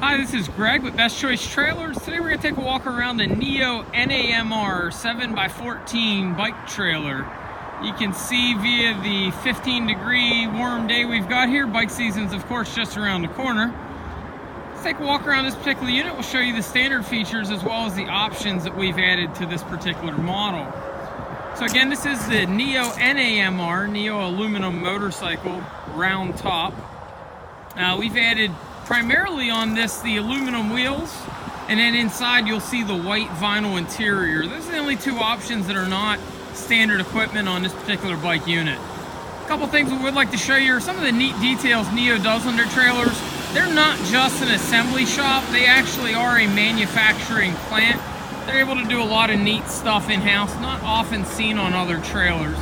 Hi, this is Greg with Best Choice Trailers. Today we're going to take a walk around the NEO NAMR 7x14 bike trailer. You can see via the 15-degree warm day we've got here. Bike season's of course just around the corner. Let's take a walk around this particular unit. We'll show you the standard features as well as the options that we've added to this particular model. So again, this is the NEO NAMR, NEO aluminum motorcycle, round top. We've added primarily on this the aluminum wheels, and then inside you'll see the white vinyl interior. Those are the only two options that are not standard equipment on this particular bike unit. A couple things we would like to show you are some of the neat details NEO does on their trailers. They're not just an assembly shop, they actually are a manufacturing plant. They're able to do a lot of neat stuff in-house, not often seen on other trailers.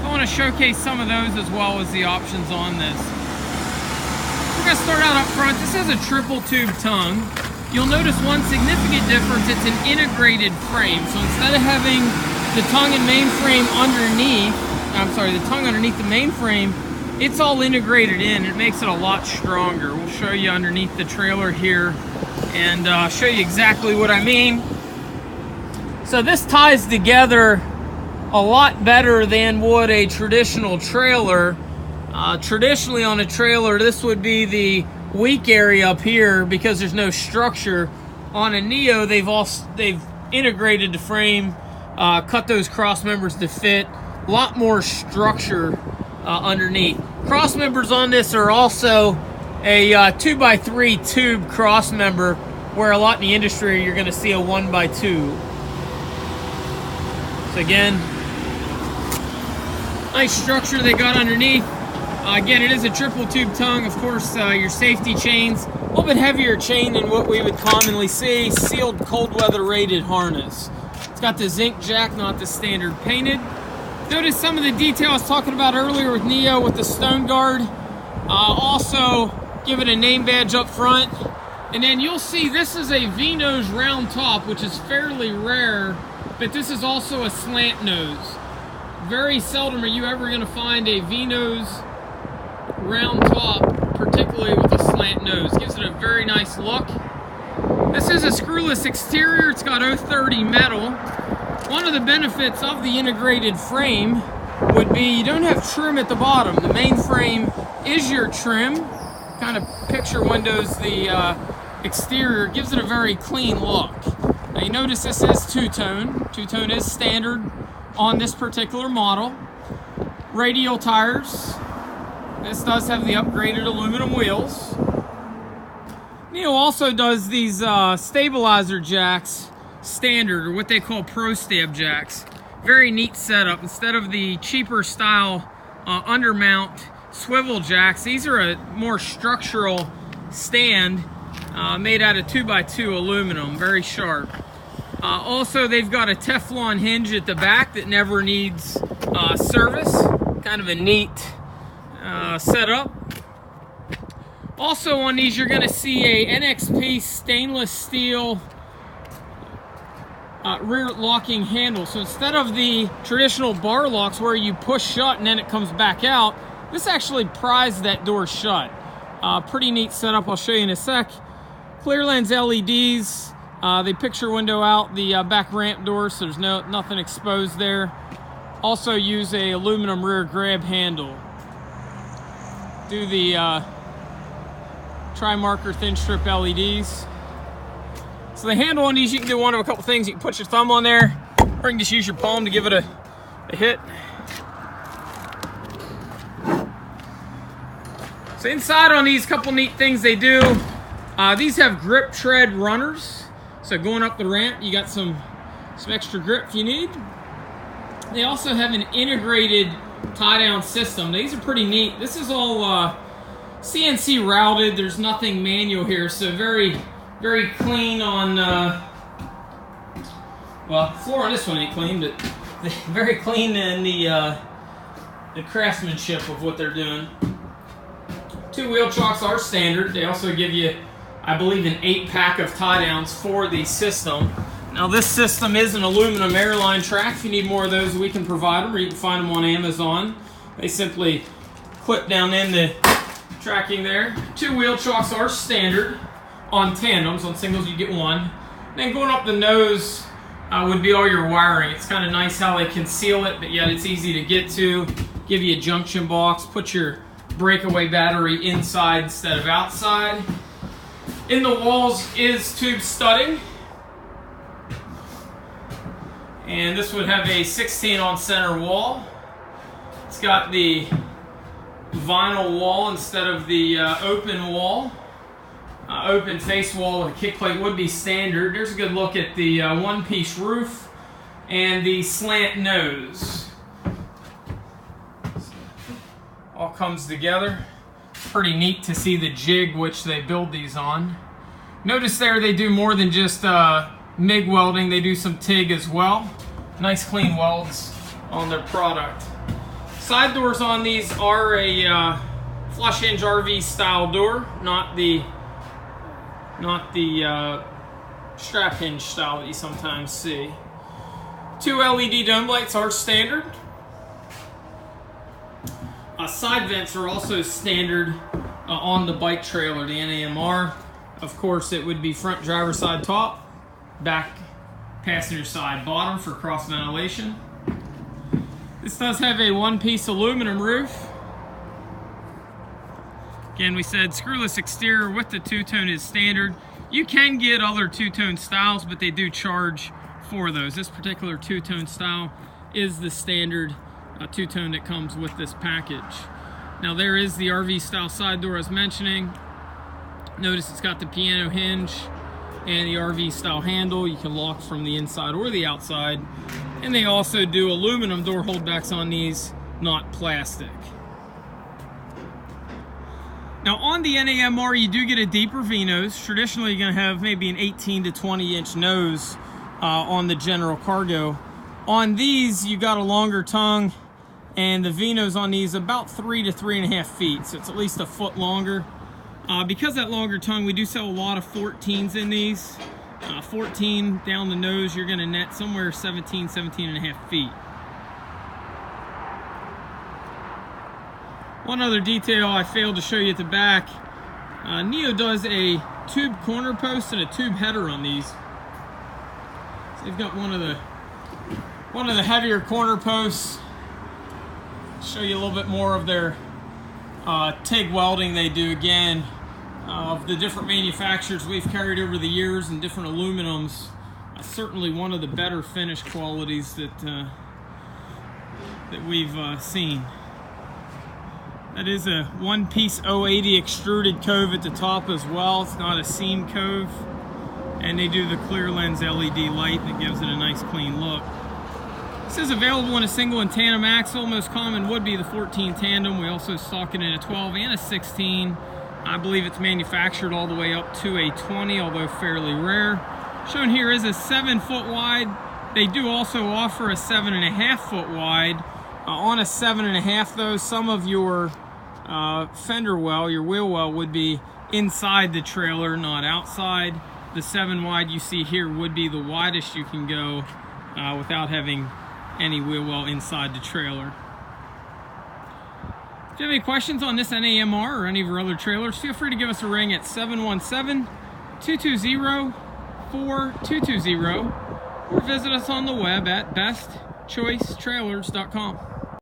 I want to showcase some of those as well as the options on this. We're going to start out up front. This is a triple tube tongue. You'll notice one significant difference, it's an integrated frame. So instead of having the tongue and mainframe underneath, the tongue underneath the mainframe, it's all integrated in. It makes it a lot stronger. We'll show you underneath the trailer here and show you exactly what I mean. So this ties together a lot better than would a traditional trailer. Traditionally on a trailer, this would be the weak area up here because there's no structure. On a NEO, they've integrated the frame, cut those cross members to fit. A lot more structure underneath. Cross members on this are also a 2x3 tube cross member, where a lot in the industry you're going to see a 1x2. So again, nice structure they got underneath. Again, it is a triple tube tongue. Of course, your safety chains, a little bit heavier chain than what we would commonly see. Sealed cold weather rated harness. It's got the zinc jack, not the standard painted. Notice some of the detail I was talking about earlier with NEO with the stone guard. Also, give it a name badge up front. And then you'll see this is a V-nose round top, which is fairly rare, but this is also a slant nose. Very seldom are you ever going to find a V-nose round top, particularly with a slant nose. Gives it a very nice look. This is a screwless exterior. It's got 030 metal. One of the benefits of the integrated frame would be you don't have trim at the bottom. The main frame is your trim. Kind of picture windows the exterior. Gives it a very clean look. Now you notice this is two-tone. Two-tone is standard on this particular model. Radial tires. This does have the upgraded aluminum wheels. NEO also does these stabilizer jacks standard, or what they call pro stab jacks. Very neat setup. Instead of the cheaper style undermount swivel jacks, these are a more structural stand made out of 2x2 aluminum, very sharp. Also, they've got a Teflon hinge at the back that never needs service. Kind of a neat setup. Also on these, you're going to see a NXP stainless steel rear locking handle. So instead of the traditional bar locks where you push shut and then it comes back out, this actually pries that door shut. Pretty neat setup. I'll show you in a sec. Clear lens LEDs. They picture window out the back ramp door, so there's nothing exposed there. Also use a aluminum rear grab handle. Do the tri-marker thin strip LEDs. So the handle on these, you can do one of a couple things. You can put your thumb on there, or you can just use your palm to give it a hit. So inside on these, couple neat things they do. These have grip tread runners. So going up the ramp, you got some extra grip if you need. They also have an integrated tie-down system. These are pretty neat. This is all CNC routed. There's nothing manual here, so very, very clean on, well, the floor on this one ain't clean, but very clean in the craftsmanship of what they're doing. Two wheel chocks are standard. They also give you, I believe, an 8-pack of tie-downs for the system. Now this system is an aluminum airline track. If you need more of those, we can provide them, or you can find them on Amazon. They simply clip down in the tracking there. Two wheel chocks are standard. On tandems, on singles you get one. Then going up the nose would be all your wiring. It's kind of nice how they conceal it, but yet it's easy to get to. Give you a junction box, put your breakaway battery inside instead of outside. In the walls is tube studding. And this would have a 16 on center wall. It's got the vinyl wall instead of the open wall. Open face wall with a kick plate would be standard. There's a good look at the one-piece roof and the slant nose. All comes together. Pretty neat to see the jig which they build these on. Notice there they do more than just MIG welding, they do some TIG as well. Nice clean welds on their product. Side doors on these are a flush hinge RV style door, not the strap hinge style that you sometimes see. 2 LED dome lights are standard. Side vents are also standard on the bike trailer, the NAMR. Of course, it would be front driver side top, back passenger side bottom for cross ventilation. This does have a one-piece aluminum roof. Again, we said screwless exterior with the two-tone is standard. You can get other two-tone styles, but they do charge for those. This particular two-tone style is the standard two-tone that comes with this package. Now there is the RV style side door I was mentioning. Notice it's got the piano hinge and the RV style handle. You can lock from the inside or the outside. And they also do aluminum door holdbacks on these, not plastic. Now on the NAMR, you do get a deeper V-nose. Traditionally, you're gonna have maybe an 18 to 20 inch nose on the general cargo. On these, you got a longer tongue, and the V-nose on these about 3 to 3.5 feet, so it's at least a foot longer. Because that longer tongue, we do sell a lot of 14s in these. 14 down the nose, you're gonna net somewhere 17.5 feet. One other detail I failed to show you at the back, NEO does a tube corner post and a tube header on these. So they've got one of the heavier corner posts. Show you a little bit more of their TIG welding they do. Again, of the different manufacturers we've carried over the years and different aluminums, certainly one of the better finish qualities that we've seen. That is a one-piece 080 extruded cove at the top as well. It's not a seam cove. And they do the clear lens LED light that gives it a nice clean look. This is available in a single and tandem axle. Most common would be the 14 tandem. We also stock it in a 12 and a 16. I believe it's manufactured all the way up to a 20, although fairly rare. Shown here is a 7-foot wide. They do also offer a 7.5 foot wide. On a 7.5 though, some of your fender well, your wheel well, would be inside the trailer, not outside. The 7 wide you see here would be the widest you can go without having any wheel well inside the trailer. If you have any questions on this NAMR or any of our other trailers, feel free to give us a ring at 717-220-4220 or visit us on the web at bestchoicetrailers.com.